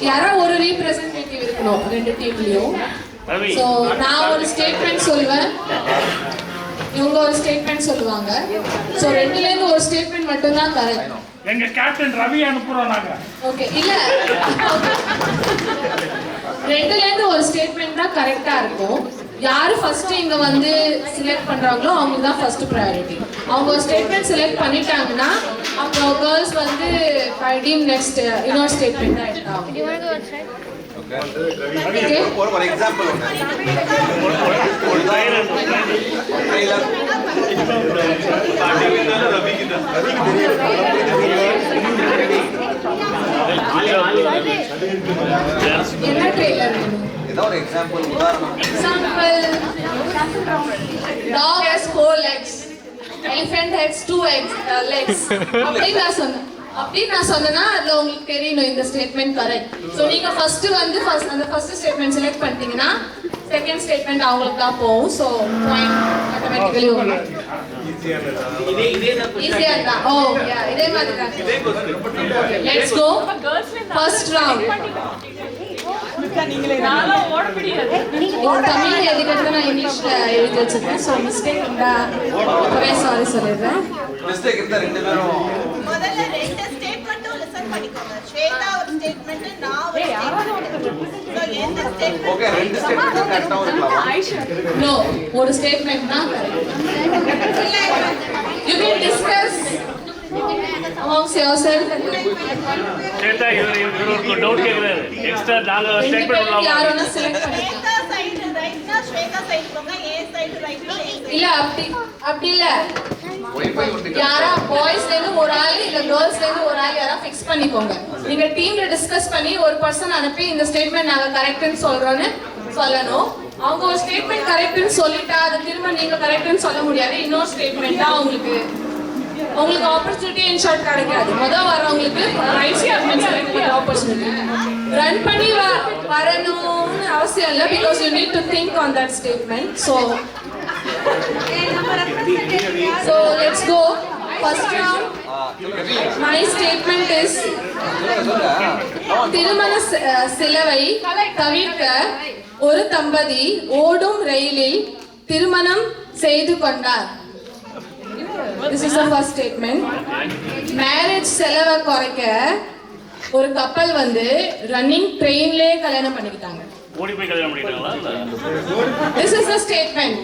யாரா ஒரு ரீப்ரசன்டேட்டிவ் இருக்கணும் ரெண்டு டீம்லயும். ஸோ நான் ஒரு ஸ்டேட்மெண்ட் சொல்லுவேன், இவங்க ஒரு ஸ்டேட்மெண்ட் சொல்லுவாங்க. ஸோ ரெண்டுலேருந்து ஒரு ஸ்டேட்மெண்ட் மட்டும்தான் கரெக்ட். எங்க கேப்டன் ரவி அனுப்புறோம் நாங்க. ஓகே, இல்ல ரெண்டுலேருந்து ஒரு ஸ்டேட்மெண்ட் தான் கரெக்டா இருக்கும். யாரு ஃபர்ஸ்ட் இங்க வந்து செலக்ட் பண்றாங்களோ அவங்க தான் ஃபர்ஸ்ட் ப்ரையாரிட்டி. அவங்க ஒரு ஸ்டேட்மெண்ட் செலக்ட் பண்ணிட்டாங்கன்னா அப்புறம் கேர்ள்ஸ் வந்து டீம் நெக்ஸ்ட் இன்னொரு ஸ்டேட்மெண்ட் தான் எடுத்தாங்க. ஒரு எக்ஸாம்பிள் என்ன ட்ரெய்லர் வேணும்? ஏதோ ஒரு எக்ஸாம்பிள் உதாரணம். Example dog has 4 legs, elephant has 2 legs. அப்படி நான் சொன்னேன்னா அதுல உங்களுக்கு தெரியணும் இந்த ஸ்டேட்மெண்ட் கரெக்ட். ஸோ நீங்க ஃபர்ஸ்ட் வந்து அந்த ஃபர்ஸ்ட் ஸ்டேட்மெண்ட் செலக்ட் பண்ணிட்டீங்கன்னா செகண்ட் ஸ்டேட்மெண்ட் அவங்களுக்கு தான் போகும். ஸோ பாயிண்ட் ஆட்டோமேட்டிக்கலி உங்களுக்கு ஈஸியா தான். ஓ யா, இதே மாதிரி தான். Let's go first round. தமிழ்ல எழுதிக்கிறது நான் இங்கிலீஷ்ல எழுதி வச்சிருக்கேன். ஸோ மிஸ்டேக் இருந்தா சாரி சொல்லிடுறேன். மிஸ்டேக் இருந்தா ரெண்டு பேரும் முதல்ல ரெண்டு ஸ்டேட்மெண்ட்டும் லிசன் பண்ணிக்கோங்க. ஸ்வேதா ஒரு ஸ்டேட்மெண்ட், நான் ஒரு ஸ்டேட்மெண்ட். சோ எந்த ஸ்டேட்மெண்ட்? ஓகே, ரெண்டு ஸ்டேட்மெண்ட் கரெக்ட்டா இருக்கலாம். நோ, ஒரு ஸ்டேட்மெண்ட் தான் correct. You can discuss amongst yourself. சேட்டா இவருக்கு டவுட் கேக்குறாரு. எக்ஸ்ட்ரா நாங்க ஸ்டேட்மெண்ட் பண்ணலாம். யாரோனா செலக்ட் பண்ணிக்கலாம். ஸ்வேதா சைடு ரைட்னா ஸ்வேதா சைடு போங்க, ஏ சைடு ரைட்னா இல்ல அப்படி இல்ல. யாரா பாய்ஸ்ல இருந்து ஒரு ஆள் இல்ல கேர்ள்ஸ்ல இருந்து ஒரு ஆள் யாரா ஃபிக்ஸ் பண்ணிக்கோங்க. நீங்க டீம்ல டிஸ்கஸ் பண்ணி ஒரு பர்சன் அனுப்பி இந்த ஸ்டேட்மெண்ட் நாங்க கரெக்ட்னு சொல்றோம்னு சொல்லணும். அவங்க ஒரு ஸ்டேட்மெண்ட் கரெக்ட்னு சொல்லிட்டா அது திரும்ப நீங்க கரெக்ட்னு சொல்ல முடியாது. இன்னொரு ஸ்டேட்மெண்ட் தான் உங்களுக்கு ஆப்பர்ச்சுனிட்டி இன்ஷார்ட் கிடைக்காது. முதல் வரவங்களுக்கு ஆப்பர்ச்சுனிட்டி ரன் பண்ணி வரணும்னு அவசியம் இல்லை. Because you need to think on that statement. So let's go. First round. My statement is திருமண செலவை தவிர்க்க ஒரு தம்பதி ஓடும் ரயிலில் திருமணம் செய்து கொண்டார். This is the first statement. Marriage செலவை குறைக்க ஒரு கப்பல் வந்து ரன்னிங் ட்ரெயின்லயே கல்யாணம் பண்ணிக்கிட்டாங்க. ஓடி போய் கல்யாணம் பண்ணிட்டாங்களா இல்ல? This is the statement.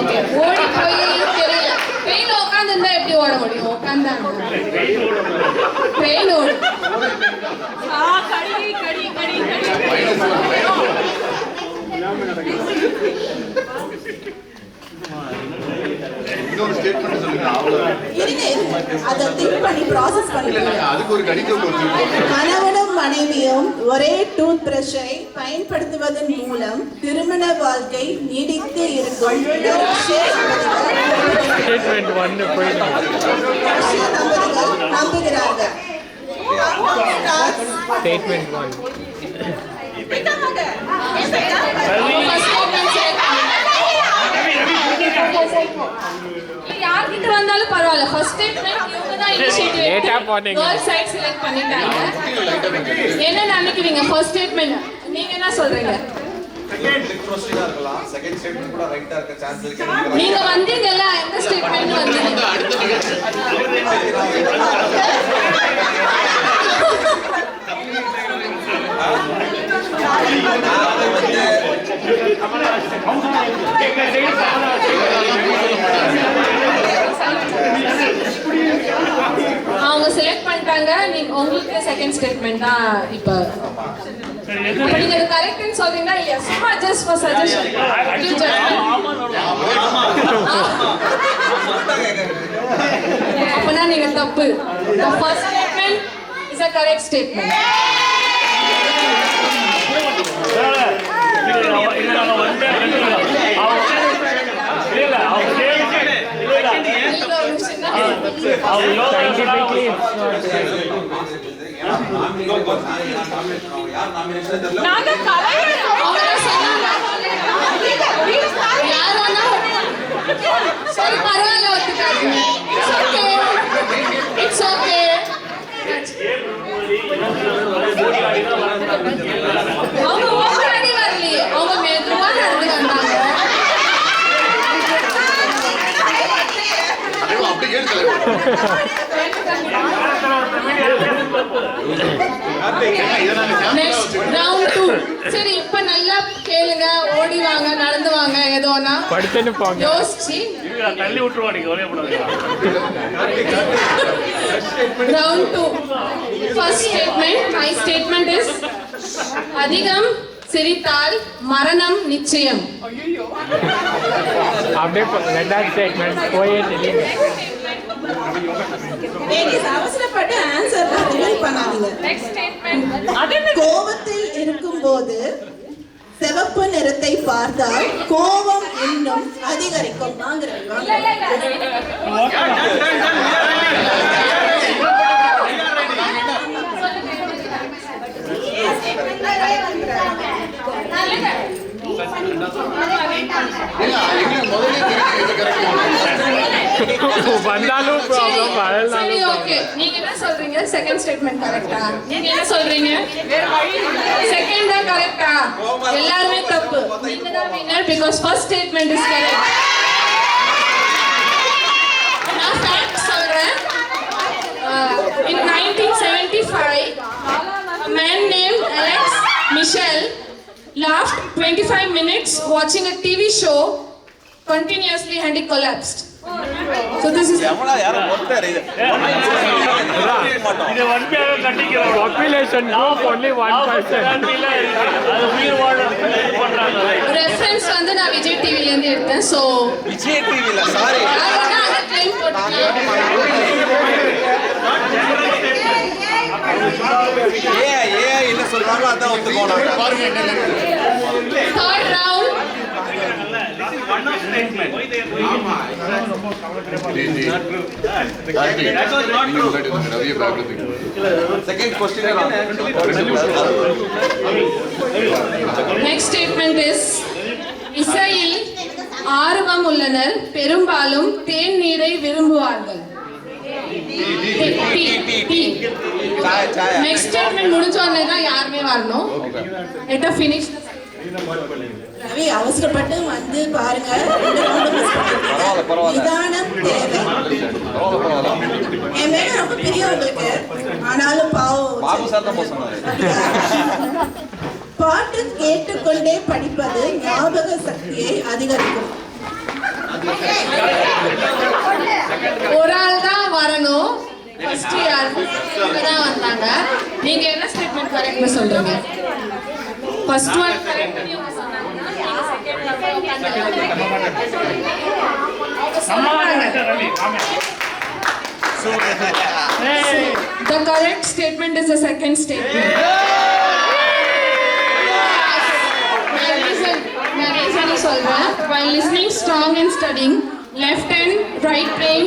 Okay, ஓடி போய் தெரியல. ட்ரெயின்ல உட்கார்ந்திருந்தா எப்படி ஓட முடியும்? உட்கார்ந்தாங்க. ட்ரெயின் ஓடு. கடி. இன்னொரு ஸ்டேட்மெண்ட் சொல்லுங்க. அதை திங்க் பண்ணி ப்ராசஸ் பண்ணிக்கோங்க. அதுக்கு ஒரு கடிதம். கணவனும் மனைவியும் ஒரே டூத் பிரஷை பயன்படுத்துவதன் மூலம் திருமண வாழ்க்கை நீடித்து இருக்கும். நம்புகிறார்கள். யார்கிட்ட வந்தாலும் பரவாயில்ல. ஃபர்ஸ்ட் ஸ்டேட்மெண்ட் இவங்க தான் இனிஷியேட்டிவ் எடுத்து கேர்ள் சைடு செலக்ட் பண்ணிட்டாங்க. என்ன நினைக்கிறீங்க? ஃபர்ஸ்ட் ஸ்டேட்மெண்ட் நீங்க என்ன சொல்றீங்க? செகண்ட் ஸ்டேட்மெண்ட் கூட ரைட்டா இருக்க சான்ஸ் இருக்கு. நீங்க வந்தீங்கல்ல, எந்த ஸ்டேட்மெண்ட் வந்தீங்க? அவங்க செலக்ட் பண்ணிட்டாங்க. நீங்க உங்களுக்கு செகண்ட் ஸ்டேட்மெண்ட் தான் இப்ப நீங்க கரெக்ட்னு சொல்றீங்களா இல்லையா? சும்மா ஜஸ்ட் ஃபார் சஜஷன். அப்பனா நீங்க தப்பு. The first statement is a correct statement. It's okay. அவங்க ஓடி வரலையே, அவங்க மெதுவா நடந்து வந்தாங்க. அப்படி கேட்டு தலைவர். Next, round 2. சரி, இப்ப நல்லா கேளுங்க, ஓடி வாங்க, நடந்து வாங்க, ஏதோனா படிச்சுன்னு போங்க. யோசிச்சு தள்ளி விட்டுருவா நீங்க ஒரே போடாதீங்க. round 2. First statement, my statement is அதிகம் சிரித்தால் மரணம் நிச்சயம். அப்படியே ரெண்டாவது ஸ்டேட்மெண்ட் போயே தெரியுங்க. Ladies, அவசரப்பட்டு ஆன்சர் ரிவீல் பண்ணாதீங்க. Next statement. கோபத்தில் இருக்கும்போது சிவப்பு நிறத்தை பார்த்தால் கோபம் இன்னும் அதிகரிக்கும். எங்களுக்கு முதல்ல தெரியும் இது கரெக்ட். வந்தாலும் ப்ராப்ளம் சரி, வரலாம். ஓகே. நீங்க என்ன சொல்றீங்க? செகண்ட் ஸ்டேட்மெண்ட் கரெக்ட்டா? நீங்க என்ன சொல்றீங்க? செகண்ட் தான் கரெக்ட்டா? எல்லாரும் தப்பு. நீங்க தான் winner because first statement is correct. நான் fact சொல்றேன். In 1975, a man named Alex Michel laughed 25 minutes watching a TV show continuously and he collapsed. So this is எவனா யாரும் ஒருத்தர் இது இதை வன்மையாக கண்டிக்கிறோம். Population group only 1%. அது உயிர் வாழ பண்றாங்க. ரெஃபரன்ஸ் வந்து நான் விஜய் டிவில இருந்து எடுத்தேன். சோ விஜய் டிவில சாரி யாரா அத க்ளைம் போட்டுங்க. ஏ என்ன சொல்றாங்க அதான் ஒத்துக்கோங்க. பாருங்க தேர்ட் ரவுண்ட். நிறைய பயப்படுறீங்க. Second question next statement is இசையில் ஆர்வம் உள்ளனர் பெரும்பாலும் தேநீரை விரும்புவார்கள். நெக்ஸ்ட் ஸ்டேட்மெண்ட் முடிஞ்ச உடனே தான் யாருமே வரணும். Let us finish. ரவி, அவசரப்பட்டு வந்து பாருங்க. ரெண்டு round miss பண்ணிட்டீங்க. பரவாயில்ல. நிதானம் தேவை. என் மேல ரொம்ப பிரியம் உங்களுக்கு. ஆனாலும் பாவம். பாபு சார் தான் போக சொன்னாரு. பாட்டு கேட்டுக்கொண்டே படிப்பது ஞாபக சக்தியை அதிகரிக்கும். ஒரு ஆள் தான் வரணும். ஃபர்ஸ்ட் யார் தான் வந்தாங்க. நீங்க என்ன ஸ்டேட்மெண்ட் கரெக்ட்னு சொல்றீங்க? ஃபர்ஸ்ட் ஒன் கரெக்ட் நீங்க சொன்னாங்கன்னா நீங்க second The correct statement is the second statement. நான் reason சொல்றேன். While listening strong and studying, left and right brain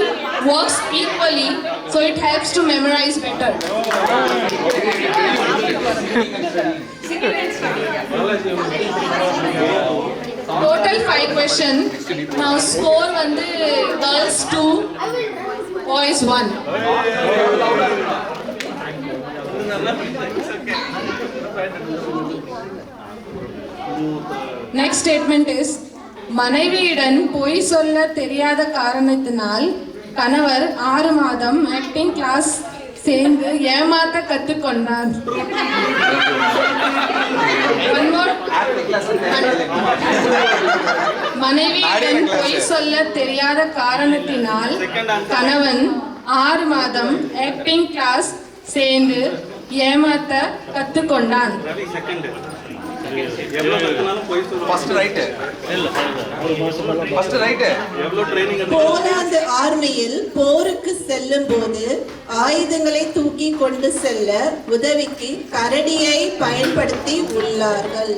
works equally, so it helps to memorize better. Total 5 question. Now score வந்து girls 2, boys 1. Next statement is மனைவியிடம் பொய் சொல்ல தெரியாத காரணத்தினால் கணவர் 6 மாதம் ஆக்டிங் கிளாஸ் சேர்ந்து ஏமாத்த கற்றுக்கொண்டார். மனைவியிடம் பொய் சொல்ல தெரியாத காரணத்தினால் கணவன் 6 மாதம் ஆக்டிங் கிளாஸ் சேர்ந்து ஏமாத்த கற்றுக்கொண்டான். ஃபர்ஸ்ட் ரைட் போலாந்து ஆர்மியில் போருக்கு செல்லும் போது ஆயுதங்களை தூக்கி கொண்டு செல்ல உதவிக்கு கரடியை பயன்படுத்தி உள்ளார்கள்.